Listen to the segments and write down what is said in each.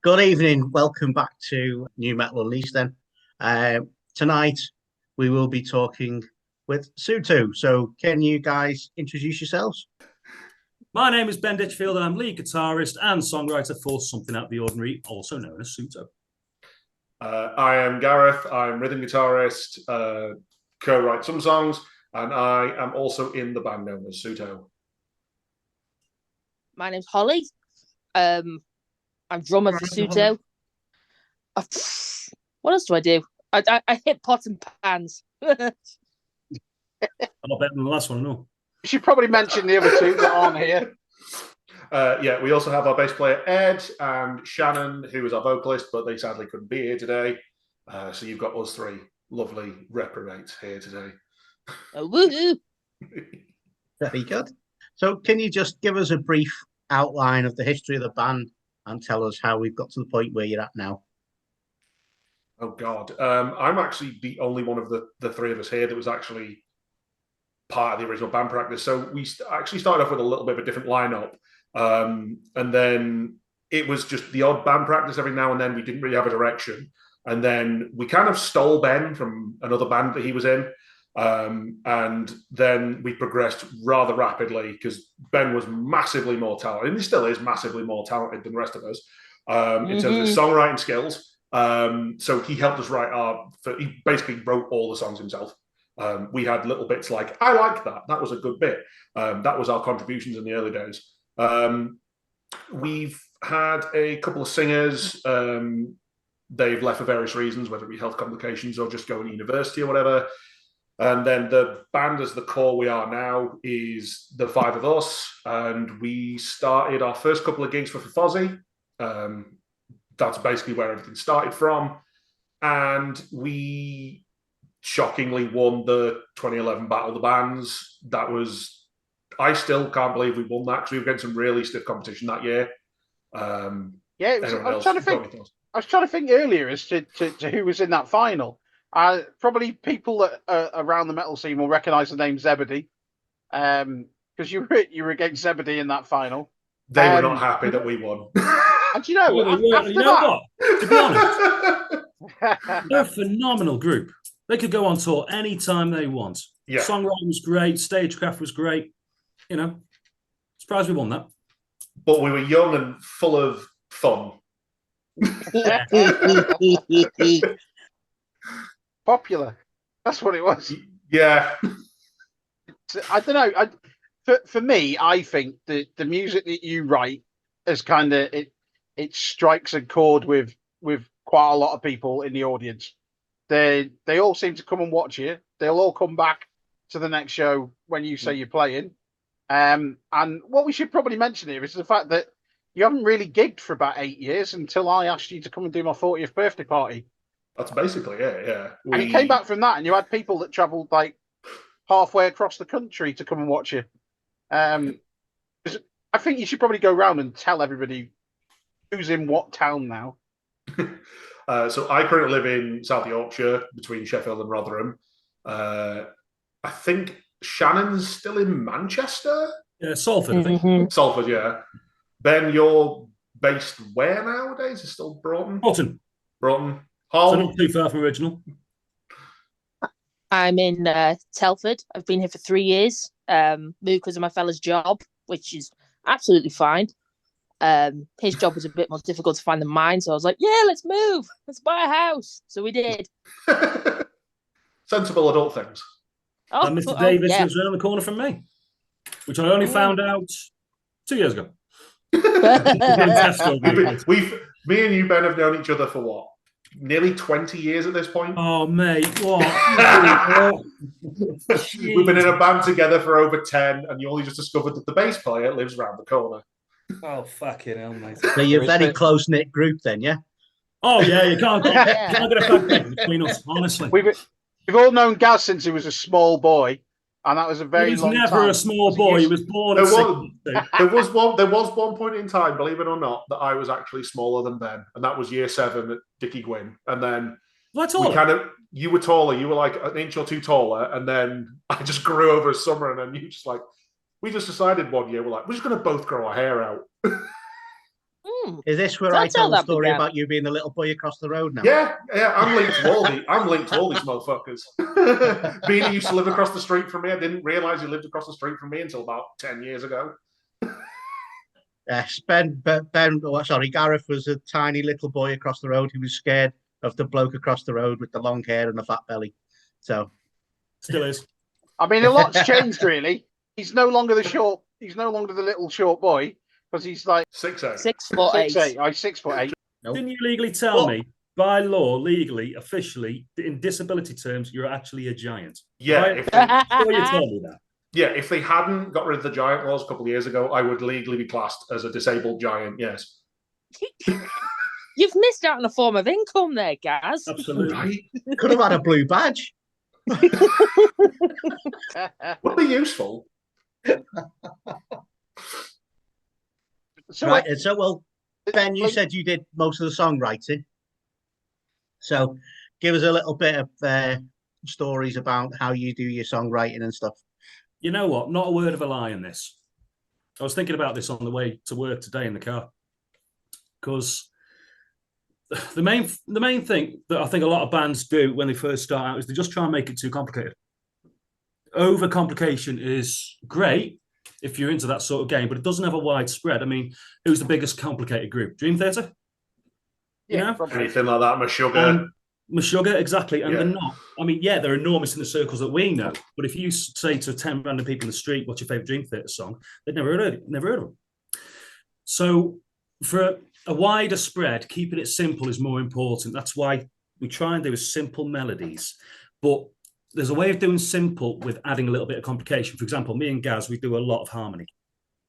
Good evening. Welcome back to New Metal Unleashed then. Tonight we will be talking with Sooto. So can you guys introduce yourselves? My name is Ben Ditchfield and I'm lead guitarist and songwriter for Something Out of the Ordinary, also known as Sooto. I am Gareth. I'm rhythm guitarist, co-write some songs, and I am also in the band known as Sooto. My name's Holly. I'm drummer for Sooto. What else do I do? I hit pots and pans. I'm not better than the last one, no. You should probably mention the other two that aren't here. Yeah, we also have our bass player Ed and Shannon, who is our vocalist, but they sadly couldn't be here today. So you've got us three lovely reprobates here today. Woohoo! Very good. So can you just give us a brief outline of the history of the band and tell us how we've got to the point where you're at now? Oh, God. I'm actually the only one of the three of us here that was actually part of the original band practice. So we actually started off with a little bit of a different lineup. And then it was just the odd band practice every now and then. We didn't really have a direction. And then we kind of stole Ben from another band that he was in. And then we progressed rather rapidly because Ben was massively more talented, and he still is massively more talented than the rest of us in terms of songwriting skills. So he helped us he basically wrote all the songs himself. We had little bits like, I like that. That was a good bit. That was our contributions in the early days. We've had a couple of singers. They've left for various reasons, whether it be health complications or just going to university or whatever. And then the band as the core we are now is the five of us. And we started our first couple of gigs for Fozzy. That's basically where everything started from. And we shockingly won the 2011 Battle of the Bands. I still can't believe we won that because we were getting some really stiff competition that year. I was trying to think earlier as to who was in that final. Probably people that around the metal scene will recognise the name Zebedee, because you were against Zebedee in that final. They were not happy that we won. And you know what? To be honest, they're a phenomenal group. They could go on tour anytime they want. Yeah. Songwriting was great. Stagecraft was great. Surprised we won that. But we were young and full of fun. Popular. That's what it was. Yeah. I don't know. For me, I think the music that you write is kind of it strikes a chord with quite a lot of people in the audience. They all seem to come and watch you. They'll all come back to the next show when you say you're playing. And what we should probably mention here is the fact that you haven't really gigged for about 8 years until I asked you to come and do my 40th birthday party. That's basically it, yeah. And you came back from that and you had people that travelled like halfway across the country to come and watch you. I think you should probably go around and tell everybody who's in what town now. So I currently live in South Yorkshire between Sheffield and Rotherham. I think Shannon's still in Manchester? Yeah, Salford, I think. Salford, yeah. Ben, you're based where nowadays? Is it still Broughton? Broughton. So not too far from original. I'm in Telford. I've been here for 3 years. Moved because of my fella's job, which is absolutely fine. His job was a bit more difficult to find than mine, so I was like, yeah, let's move. Let's buy a house. So we did. Sensible adult things. And Mr. Davis lives around the corner from me, which I only found out 2 years ago. Me and you, Ben, have known each other for what? Nearly 20 years at this point. Oh, mate, what? We've been in a band together for over 10, and you only just discovered that the bass player lives around the corner. Oh, fucking hell, mate. So you're a very close-knit group then, yeah? Oh, yeah, you can't get a bad thing between us, honestly. We've all known Gaz since he was a small boy, and that was a very long time. He was never a small boy. He was born at 6. There was one point in time, believe it or not, that I was actually smaller than Ben, and that was year 7 at Dickie Gwyn. And then you were taller. You were like an inch or two taller, and then I just grew over a summer, and then you just like, we just decided one year, we're just going to both grow our hair out. Is this where That's I tell how the that story began. about you being the little boy across the road now? Yeah, I'm linked to all these motherfuckers. Beany used to live across the street from me. I didn't realise he lived across the street from me until about 10 years ago. Yes, Gareth was a tiny little boy across the road who was scared of the bloke across the road with the long hair and the fat belly. So Still is. I mean, a lot's changed, really. He's no longer the short. He's no longer the little short boy because he's like 6'8". 6'8". 6'8". I'm 6'8". nope. Didn't you legally tell me, by law, legally, officially, in disability terms, you're actually a giant? Yeah, Before you tell me that. if they hadn't got rid of the giant laws a couple of years ago, I would legally be classed as a disabled giant. Yes. You've missed out on a form of income there, Gaz. Absolutely. Right? Could have had a blue badge. Would be useful. So, Right. And so, well, Ben, you like- said you did most of the songwriting. So give us a little bit of stories about how you do your songwriting and stuff. You know what? Not a word of a lie in this. I was thinking about this on the way to work today in the car, because the main thing that I think a lot of bands do when they first start out is they just try and make it too complicated. Overcomplication is great if you're into that sort of game, but it doesn't have a widespread. I mean, who's the biggest complicated group? Dream Theater? You know? probably. Anything like that, Meshuggah. Meshuggah, exactly. And Yeah. they're not. I mean, yeah, they're enormous in the circles that we know. But if you say to 10 random people in the street, what's your favourite Dream Theater song? They'd never heard of them. So for a wider spread, keeping it simple is more important. That's why we try and do simple melodies. But there's a way of doing simple with adding a little bit of complication. For example, me and Gaz, we do a lot of harmony.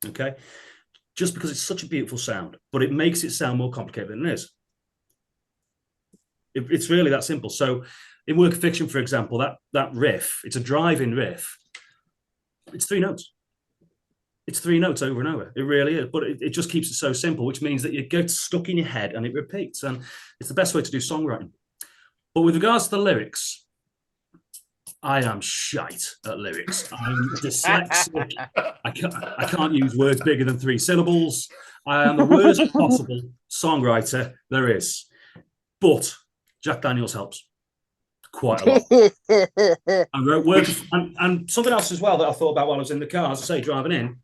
Okay? Just because it's such a beautiful sound, but it makes it sound more complicated than it is. It's really that simple. So in Work of Fiction, for example, that riff, it's a drive-in riff. It's 3 notes. It's 3 notes over and over. It really is. But it just keeps it so simple, which means that it gets stuck in your head and it repeats. And it's the best way to do songwriting. But with regards to the lyrics, I am shite at lyrics. I'm dyslexic. I can't use words bigger than 3 syllables. I am the worst possible songwriter there is. But Jack Daniels helps quite a lot. I wrote words, and something else as well that I thought about while I was in the car, as I say, driving in.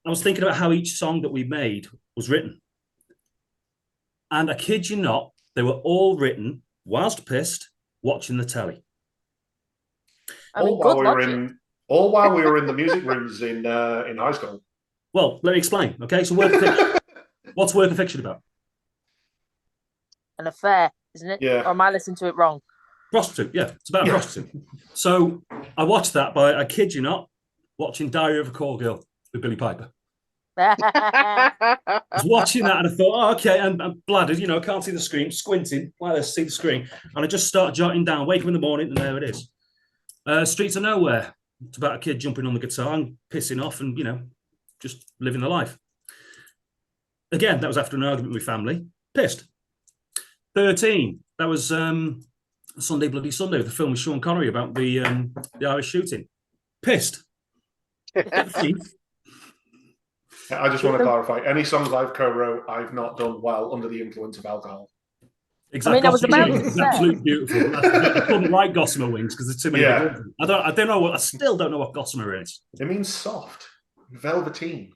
I was thinking about how each song that we made was written. And I kid you not, they were all written whilst pissed, watching the telly. I mean, all while good we were logic. while we were in the music rooms in high school. Well, let me explain. Okay, so Work of Fiction. What's Work of Fiction about? An affair, isn't it? Yeah. Or am I listening to it wrong? Prostitute, yeah, it's about a prostitute. So I watched that by, I kid you not, watching Diary of a Call Girl with Billy Piper. I was watching that and I thought, oh, okay, and I'm bladdered, I can't see the screen, squinting, like this, see the screen. And I just start jotting down, wake up in the morning, and there it is. Streets of Nowhere. It's about a kid jumping on the guitar and pissing off and, just living the life. Again, that was after an argument with family. Pissed. 13. That was Sunday Bloody Sunday, the film with Sean Connery about the Irish shooting. Pissed. 15. I just want to clarify, any songs I've co-wrote, I've not done well under the influence of alcohol. Exactly. I mean, I was Gossamer about to Wings is say. absolutely beautiful. I couldn't write Gossamer Wings because there's too many. Yeah. words. I don't know. I still don't know what Gossamer is. It means soft, velveteen.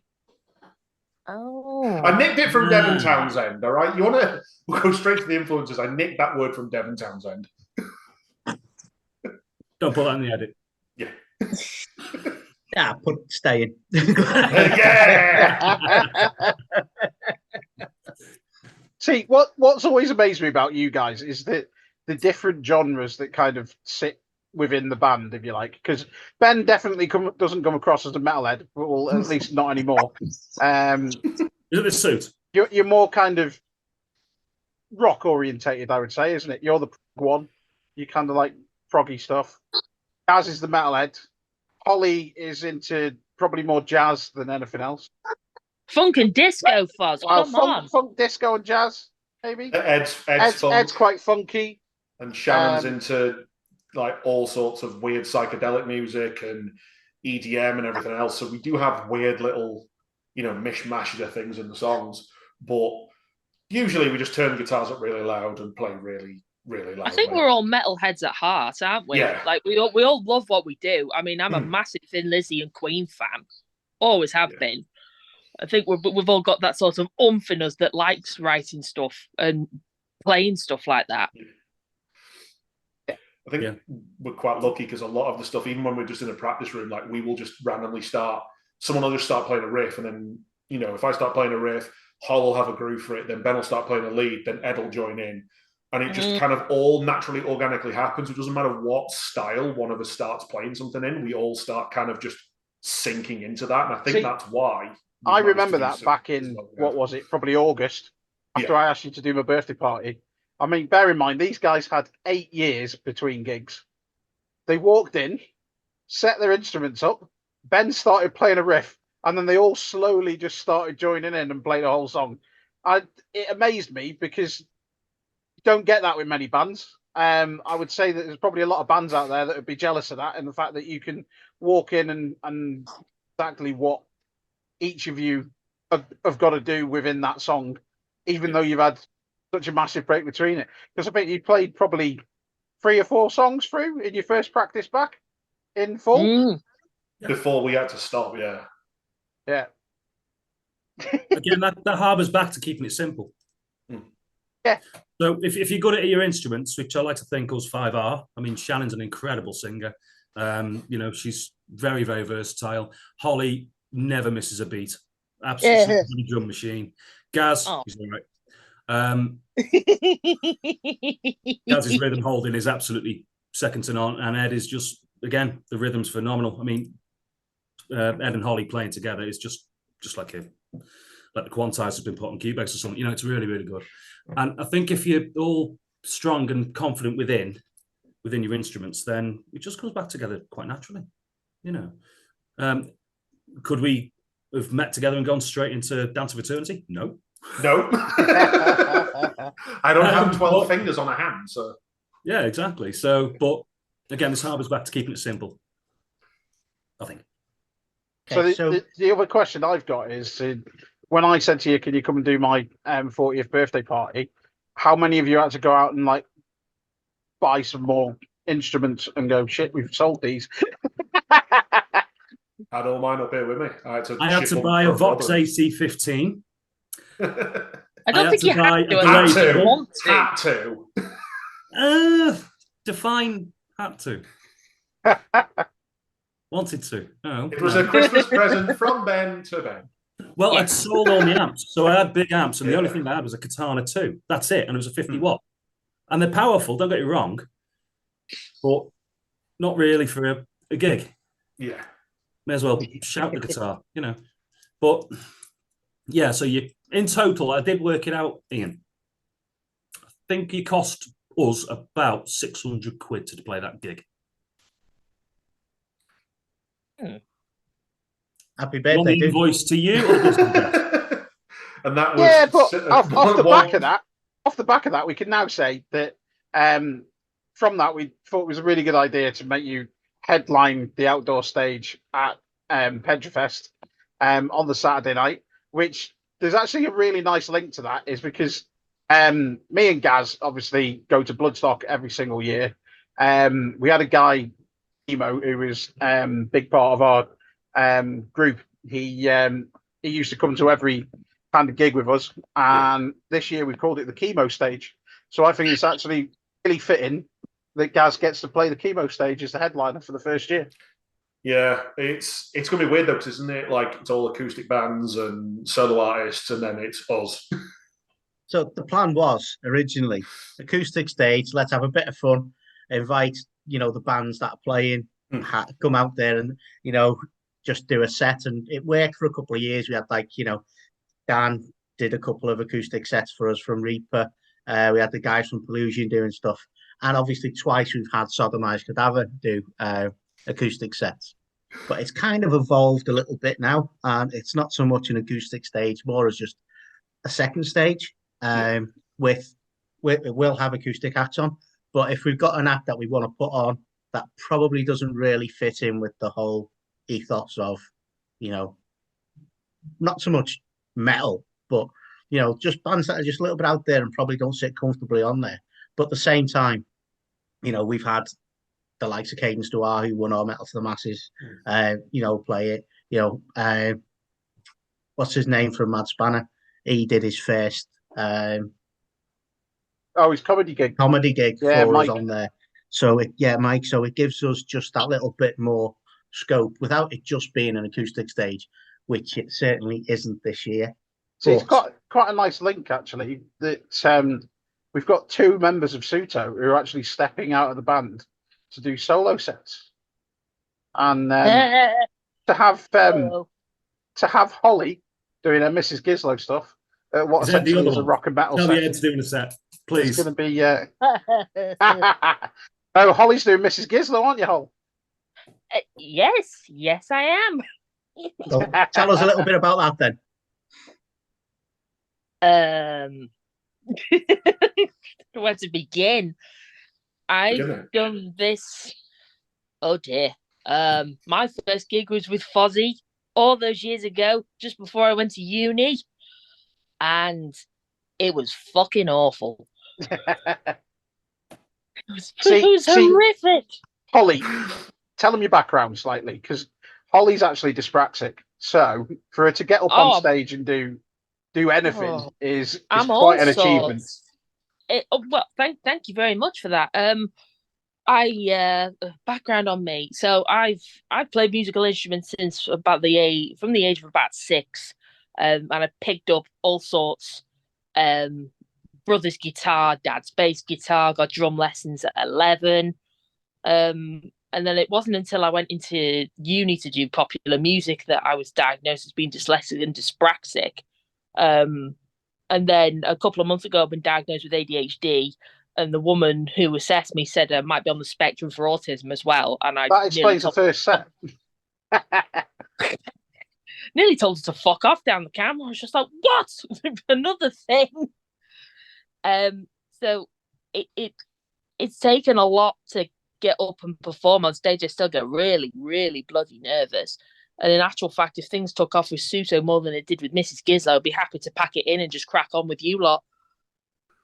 Oh. I nicked it from Devon Townsend, all right? You want to go straight to the influences? I nicked that word from Devon Townsend. Don't put that in the edit. Yeah. Yeah, stay in. Yeah! See, what's always amazed me about you guys is that the different genres that kind of sit within the band, if you like. Because Ben definitely doesn't come across as a metalhead, well, at least not anymore. Is it this suit? You're more kind of rock orientated, I would say, isn't it? You're the one. You kind of like proggy stuff. Gaz is the metalhead. Holly is into probably more jazz than anything else. Funk and disco, Foz. Come on. Funk, disco, and jazz, maybe. Ed's funk, Ed's quite funky. and Shannon's into like all sorts of weird psychedelic music and EDM and everything else. So we do have weird little, mishmashes of things in the songs. but usually we just turn the guitars up really loud and play really, really loud. I think we're all metalheads at heart, aren't we? Yeah. Like we all love what we do. I mean, I'm a massive Thin Lizzy and Queen fan, always have been. I think we've all got that sort of oomph in us that likes writing stuff and playing stuff like that. I think we're quite lucky because a lot of the stuff, even when we're just in a practice room, like we will just randomly someone will just start playing a riff, and then, you know, if I start playing a riff, Hall will have a groove for it, then Ben will start playing a lead, then Ed will join in. And it just kind of all naturally, organically happens. It doesn't matter what style one of us starts playing something in, we all start kind of just sinking into that. And I think that's why. I remember that back in, what was it, probably August, after I asked you to do my birthday party. I mean, bear in mind, these guys had 8 years between gigs. They walked in, set their instruments up, Ben started playing a riff, and then they all slowly just started joining in and played the whole song. It amazed me because you don't get that with many bands. I would say that there's probably a lot of bands out there that would be jealous of that, and the fact that you can walk in and exactly what each of you have got to do within that song, even though you've had such a massive break between it. Because I think you played probably 3 or 4 songs through in your first practice back in full. Before we had to stop, Yeah. Again, that harbours back to keeping it simple. Yeah. So if you're good at your instruments, which I like to think us 5 are, I mean, Shannon's an incredible singer. You know, she's very, very versatile. Holly never misses a beat. Absolutely drum machine. Gaz, he's all right. Gaz's rhythm holding is absolutely second to none, and Ed is just, again, the rhythm's phenomenal. I mean, Ed and Holly playing together is just like the quantizer has been put on Cubase or something. You know, it's really, really good. And I think if you're all strong and confident within your instruments, then it just comes back together quite naturally. You know, could we have met together and gone straight into Dance of Eternity? No. I don't have 12 fingers on a hand, so yeah, exactly. So, but again, this harbours back to keeping it simple, I think. So the other question I've got is, when I said to you, can you come and do my 40th birthday party, how many of you had to go out and like buy some more instruments and go, shit, we've sold these? I had all mine up here with me. I had to buy a Vox AC15. I don't think you have to. Had to. Define had to. Wanted to. Oh, it was a Christmas present from Ben to Ben. Well, I'd sold all the amps, so I had big amps, and the only thing I had was a Katana 2. That's it, and it was a 50 watt. And they're powerful, don't get me wrong, but not really for a gig. Yeah. May as well shout the guitar, you know. But yeah, so in total, I did work it out, Ian. I think it cost us about 600 quid to play that gig. Happy birthday, dude. Invoice to you. And that was but off the back of that, we can now say that from that we thought it was a really good idea to make you headline the outdoor stage at Pentre Fest on the Saturday night, which there's actually a really nice link to that, is because me and Gaz obviously go to Bloodstock every single year. We had a guy, Keymo, who was big part of our group. He used to come to every kind of gig with us, and this year we called it the Keymo stage. So I think it's actually really fitting that Gaz gets to play the Keymo stage as the headliner for the first year. Yeah, it's going to be weird though, because isn't it like it's all acoustic bands and solo artists, and then it's us. So the plan was originally acoustic stage. Let's have a bit of fun. Invite the bands that are playing, come out there and just do a set. And it worked for a couple of years. We had Dan did a couple of acoustic sets for us from Reaper. We had the guys from Pollution doing stuff, and obviously twice we've had Sodomized Cadaver do acoustic sets. But it's kind of evolved a little bit now, and it's not so much an acoustic stage, more as just a second stage. We'll have acoustic acts on, but if we've got an act that we want to put on that probably doesn't really fit in with the whole ethos of, not so much metal, but just bands that are just a little bit out there and probably don't sit comfortably on there. But at the same time, we've had the likes of Cadence Dwyer, who won our Metal to the Masses, play it. What's his name from Mad Spanner? He did his first his comedy gig for Mike. us on there. So Mike. So it gives us just that little bit more scope without it just being an acoustic stage, which it certainly isn't this year. So it's quite a nice link actually. That we've got 2 members of Sooto who are actually stepping out of the band to do solo sets, and to have Holly doing her Mrs. Gizlo stuff. What essentially is a rock and metal set. Tell the Ed's doing a set, please. It's going to be. Oh, Holly's doing Mrs. Gizlo, aren't you, Hol? Yes, I am. So tell us a little bit about that then. Where to begin? I've done this. Oh dear. My first gig was with Fozzy all those years ago, just before I went to uni, and it was fucking awful. It was horrific. Holly, tell them your background slightly, because Holly's actually dyspraxic. So for her to get up on stage and do anything is quite an achievement. Well, thank you very much for that. Background on me. So I've played musical instruments since from the age of about 6, and I picked up all sorts. Brother's guitar, dad's bass guitar. Got drum lessons at 11. And then it wasn't until I went into uni to do popular music that I was diagnosed as being dyslexic and dyspraxic. And then a couple of months ago, I've been diagnosed with ADHD. And the woman who assessed me said I might be on the spectrum for autism as well. And that explains the first set. Nearly told her to fuck off down the camera. I was just like, what? Another thing. So it's taken a lot to get up and perform on stage. I still get really, really bloody nervous. And in actual fact, if things took off with Sooto more than it did with Mrs. Gizlo, I'd be happy to pack it in and just crack on with you lot.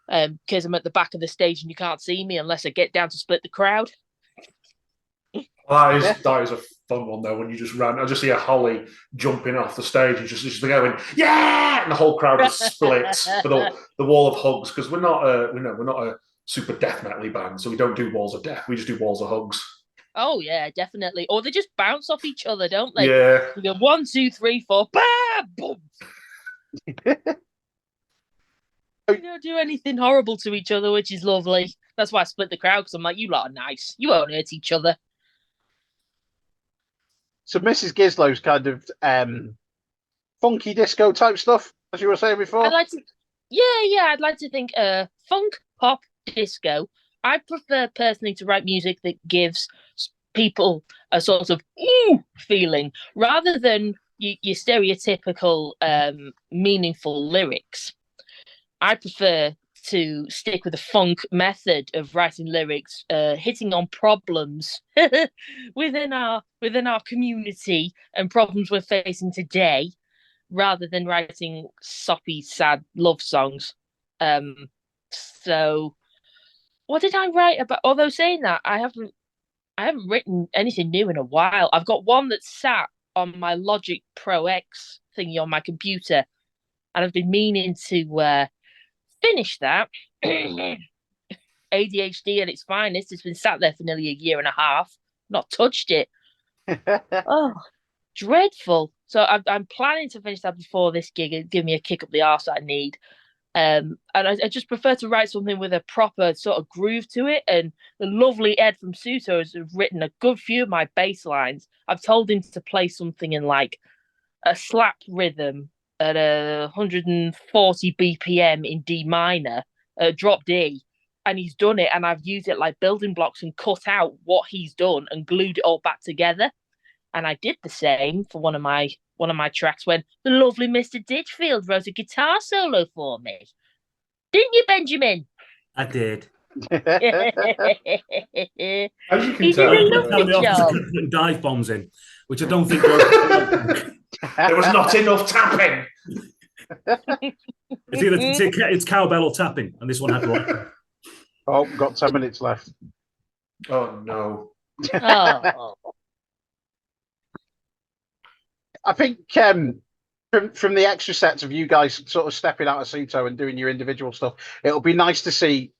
Because I'm at the back of the stage and you can't see me unless I get down to split the crowd. That is a fun one though. When you just ran, I just see a Holly jumping off the stage and just going, yeah, and the whole crowd just splits for the wall of hugs, because we're not a super death metal band, so we don't do walls of death. We just do walls of hugs. Oh yeah, definitely. Or they just bounce off each other, don't they? Yeah. We go 1, 2, 3, 4, bam, boom. We don't do anything horrible to each other, which is lovely. That's why I split the crowd, because I'm like, you lot are nice. You won't hurt each other. So Mrs. Gizlo's kind of funky disco type stuff, as you were saying before. I'd like to think funk, pop, disco. I prefer personally to write music that gives people a sort of feeling, rather than your stereotypical meaningful lyrics. I prefer to stick with the funk method of writing lyrics, hitting on problems within our community and problems we're facing today, rather than writing soppy, sad love songs. So, what did I write about? Although saying that, I haven't written anything new in a while. I've got one that's sat on my Logic Pro X thingy on my computer, and I've been meaning to finish that. ADHD at its finest. It's been sat there for nearly a year and a half. Not touched it. Oh, dreadful. So I'm planning to finish that before this gig and give me a kick up the arse that I need. And I just prefer to write something with a proper sort of groove to it. And the lovely Ed from Sooto has written a good few of my bass lines. I've told him to play something in like a slap rhythm at 140 BPM in D minor, drop D, and he's done it. And I've used it like building blocks and cut out what he's done and glued it all back together. And I did the same for one of my tracks when the lovely Mr. Ditchfield wrote a guitar solo for me. Didn't you, Benjamin? I did. As you can He tell, did a lovely job. Putting dive bombs in, which I don't think there was not enough tapping. It's cowbell or tapping, and this one had to. Oh, got 10 minutes left. Oh no. Oh. I think from the extra sets of you guys sort of stepping out of Sooto and doing your individual stuff, it'll be nice to see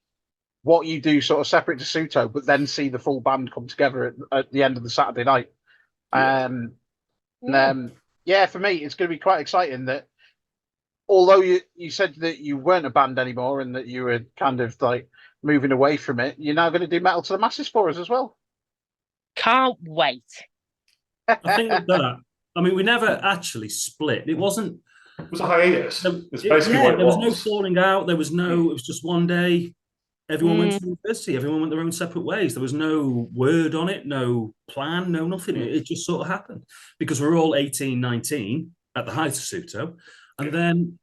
what you do sort of separate to Sooto, but then see the full band come together at the end of the Saturday night. Yeah, for me, it's going to be quite exciting that although you said that you weren't a band anymore and that you were kind of like moving away from it, you're now going to do Metal to the Masses for us as well. Can't wait. I think with that, I mean, we never actually split. It wasn't. It was a hiatus. It's basically yeah, what it there was was. no falling out. There was no. It was just one day. Everyone went to university. Everyone went their own separate ways. There was no word on it, no plan, no nothing. It just sort of happened because we're all 18, 19 at the height of Sooto. And then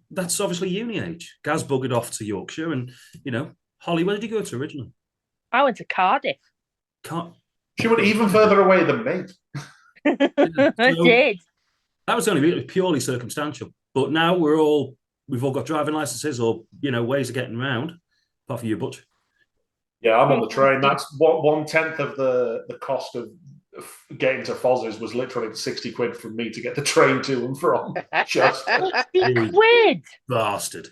that's obviously uni age. Gaz buggered off to Yorkshire. And, Holly, where did you go to originally? I went to Cardiff. She went even further away than me. I did. That was only purely circumstantial. But now we've all got driving licenses or, ways of getting around. Apart from you, Butch. Yeah, I'm on the train. That's what 1/10 of the cost of getting to Fozz's was literally 60 quid from me to get the train to and from. Just 60 quid. Bastard.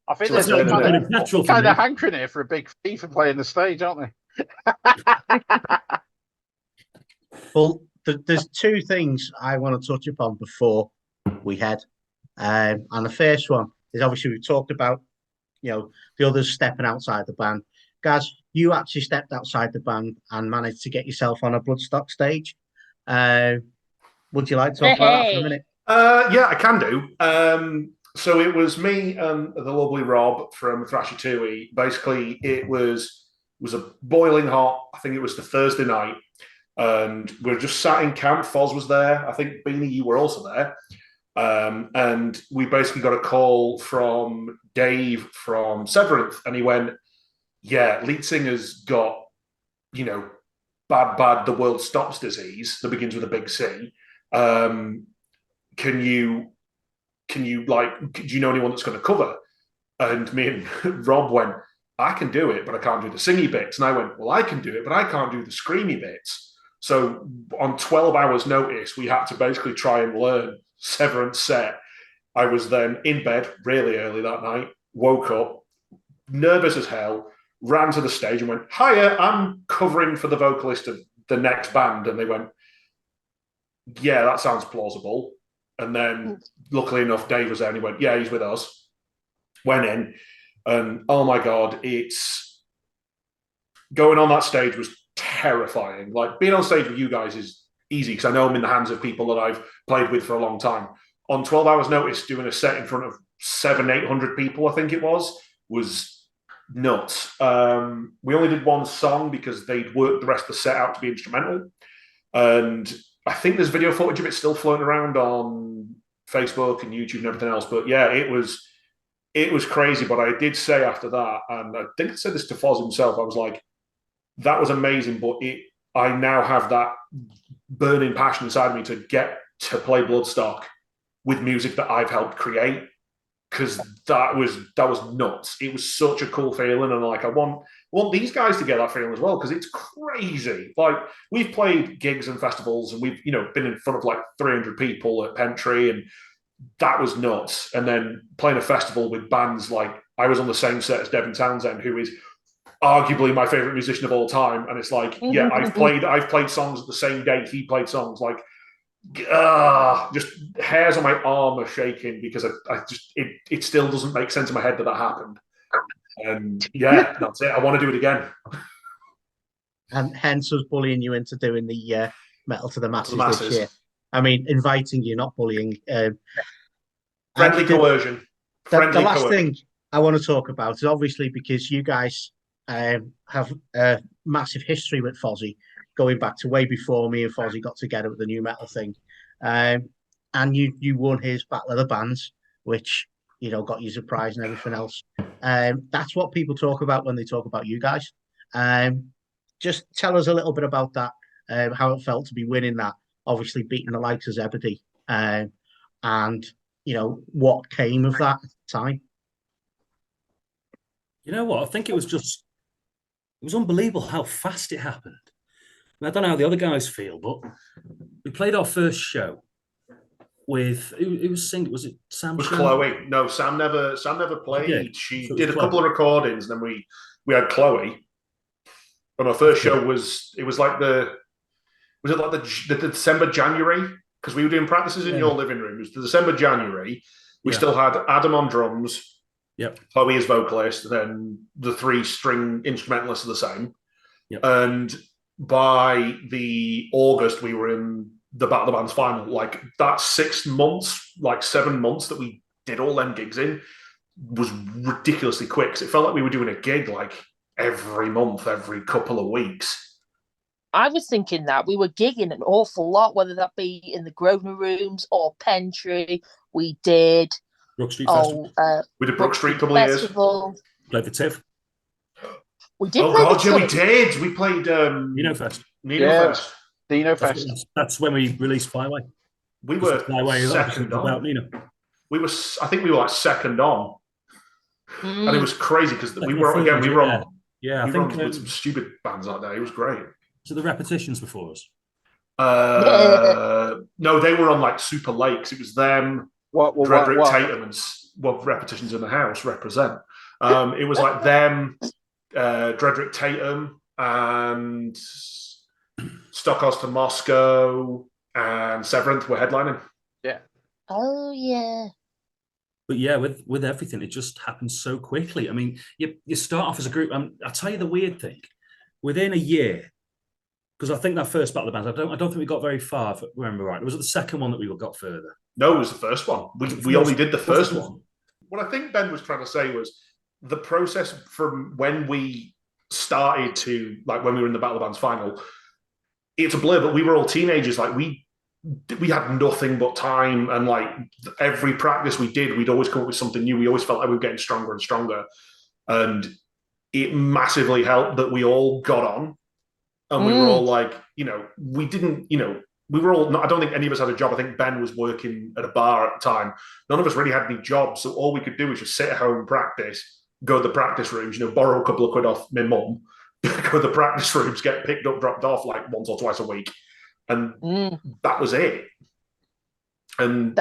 I think So there's natural kind of hankering here for a big fee for playing the stage, aren't they? Well, there's two things I want to touch upon before we head. And the first one is obviously we've talked about, the others stepping outside the band. Guys, you actually stepped outside the band and managed to get yourself on a Bloodstock stage. Would you like to talk about that for a minute? Yeah, I can do. So it was me and the lovely Rob from Thrasher Tui. Basically, it was a boiling hot. I think it was the Thursday night, and we were just sat in camp. Foz was there. I think Beany, you were also there. And we basically got a call from Dave from Severanth, and he went, "Yeah, lead singer's got, bad, the world stops disease that begins with a big C. Can you do you know anyone that's going to cover?" And me and Rob went, "I can do it, but I can't do the singy bits." And I went, "Well, I can do it, but I can't do the screamy bits." So on 12 hours notice, we had to basically try and learn Severance set. I was then in bed really early that night, woke up, nervous as hell, ran to the stage and went, "Hiya, I'm covering for the vocalist of the next band." And they went, "Yeah, that sounds plausible." And then luckily enough, Dave was there and he went, "Yeah, he's with us." Went in and oh my God, it's going on that stage was terrifying. Like being on stage with you guys is easy because I know I'm in the hands of people that I've played with for a long time. On 12 hours notice, doing a set in front of 700-800 people, I think it was nuts. We only did one song because they'd worked the rest of the set out to be instrumental. And I think there's video footage of it still floating around on Facebook and YouTube and everything else. But yeah, it was crazy. But I did say after that, and I think I said this to Foz himself, I was like, that was amazing, but I now have that burning passion inside of me to get to play Bloodstock with music that I've helped create, because that was nuts. It was such a cool feeling, and like I want these guys to get that feeling as well, because it's crazy. Like we've played gigs and festivals, and we've been in front of like 300 people at Pentre, and that was nuts. And then playing a festival with bands like I was on the same set as Devin Townsend, who is arguably my favorite musician of all time, and it's like, yeah, I've played songs at the same date he played songs. Like, just hairs on my arm are shaking because it still doesn't make sense in my head that happened. And yeah, that's it. I want to do it again. And hence us bullying you into doing the Metal to the Masses this year. I mean, inviting you, not bullying. Friendly coercion. The last thing I want to talk about is obviously because you guys have a massive history with Fozzy, going back to way before me and Fozzy got together with the new metal thing. And you won his Battle of the Bands, which got you a prize and everything else. That's what people talk about when they talk about you guys. Just tell us a little bit about that, how it felt to be winning that, obviously beating the likes of Zebedee, and what came of that time. You know what? I think it was unbelievable how fast it happened. I don't know how the other guys feel, but we played our first show with who was singing? Was it Sam? It was Chloe. No, Sam never played. She did a couple of recordings, and then we had Chloe. But our first show was like the December, January, because we were doing practices in your living room. It was the December, January. We still had Adam on drums, Chloe as vocalist, then the 3 string instrumentalists are the same. Yep. And by the August, we were in the Battle of the Bands final. Like that 6 months, like 7 months that we did all them gigs in was ridiculously quick. Because it felt like we were doing a gig like every month, every couple of weeks. I was thinking that we were gigging an awful lot, whether that be in the Grosvenor rooms or Pentre. We did Brook Street Festival. We did Brook Street a couple of years. Played the TIFF. We did. Oh God, yeah, we did. We played Nino Fest. Fest. Dino Fest. That's when we released Flyway. We were Flyway second on. About Nino. I think we were like second on, and it was crazy because we were on. Yeah, I think with some stupid bands that day. It was great. So the Repetitions before us. No, they were on like Super Lakes. It was them, Dredrick Tatum, and Repetitions in the House represent. It was like them, Dredrick Tatum, and Stockhouse to Moscow, and Severanth were headlining. Yeah. Oh yeah. But yeah, with everything, it just happens so quickly. I mean, you start off as a group. I'll tell you the weird thing. Within a year, because I think that first Battle of the Bands, I don't think we got very far, if I remember right. It was the second one that we got further. No, it was the first one. We only did the first one. What I think Ben was trying to say was the process from when we started to like when we were in the Battle of the Bands final, it's a blur, but we were all teenagers. Like we had nothing but time, and like every practice we did, we'd always come up with something new. We always felt like we were getting stronger and stronger, and it massively helped that we all got on, and we were all like, we didn't, we were all. I don't think any of us had a job. I think Ben was working at a bar at the time. None of us really had any jobs, so all we could do was just sit at home and practice, go to the practice rooms, borrow a couple of quid off my mum, go to the practice rooms, get picked up, dropped off like once or twice a week. And that was it. And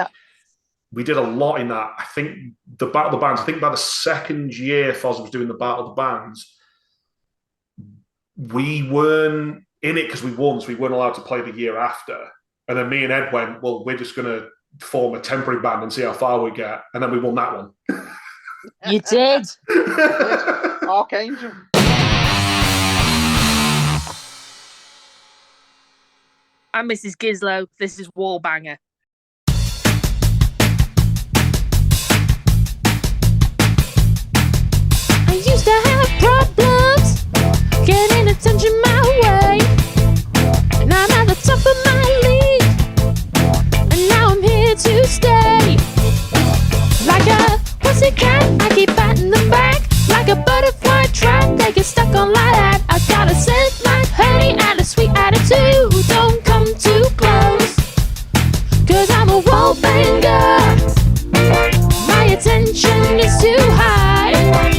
we did a lot in that. I think the Battle of the Bands, I think by the second year Fozzy was doing the Battle of the Bands, we weren't in it because we won, so we weren't allowed to play the year after. And then me and Ed went, well, we're just going to form a temporary band and see how far we get. And then we won that one. You did. Archangel. I'm Mrs. Gizlo. This is Wallbanger. I used to have problems getting attention my way, and I'm at the top of my league, and now I'm here to stay. Like a pussycat, I keep patting them back. Like a butterfly trap, they get stuck on like that. I got a scent like honey and a sweet attitude. Don't come too close, 'cause I'm a wall banger. My attention is too high,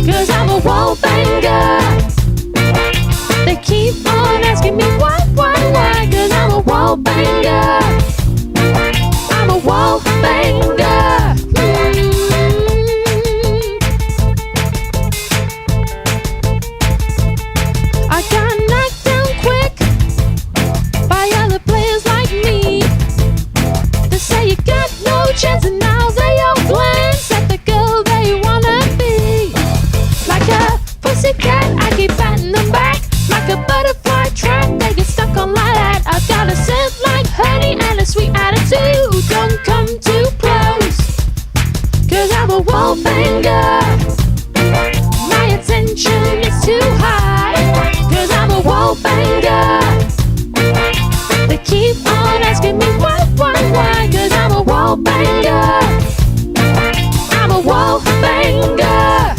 'cause I'm a wall banger. They keep on asking me why, 'cause I'm a wall banger. I'm a wall banger. I got knocked down quick by other players like me. They say you got no chance, and now they all glance at the girl they wanna be. Like a pussycat, I keep patting them back. Like a butterfly trap, they get stuck on like that. I've got a scent like honey and a sweet attitude. Don't come too close, 'cause I'm a wall banger. My attention is too high, 'cause I'm a wall banger. They keep on asking me why, 'cause I'm a wall banger. I'm a wall banger.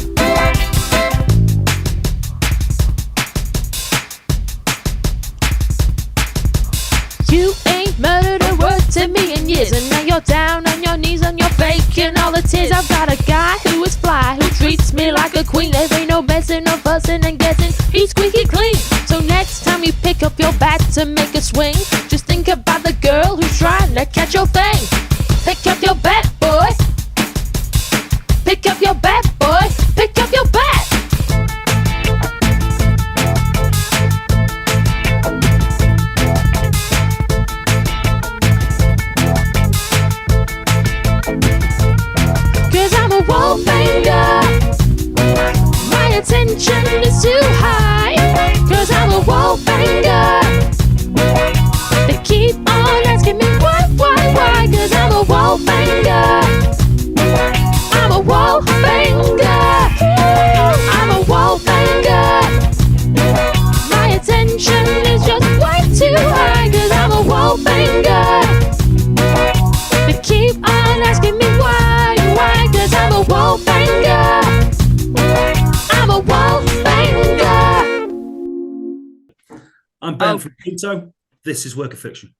You ain't murdered a word to me in years, and now you're down on your knees on your faking it is, I've got a guy who is fly, who treats me like a queen. There ain't no messing, no fussing and guessing, he's squeaky clean. So next time you pick up your bat to make a swing, just think about the girl who's trying to catch your thing. Pick up your bat, boy. Pick up your bat, boy. Pick up your bat. Cause I'm a wallbanger. My attention is too high. Cause I'm a wallbanger. They keep on asking me why. Cause I'm a wallbanger. I'm a wallbanger. I'm a wallbanger. My attention is just way too high. Cause I'm a wallbanger. They keep on asking me why. Cause I'm a wallbanger. I'm a wallbanger. I'm Ben from Sooto. This is Work of Fiction.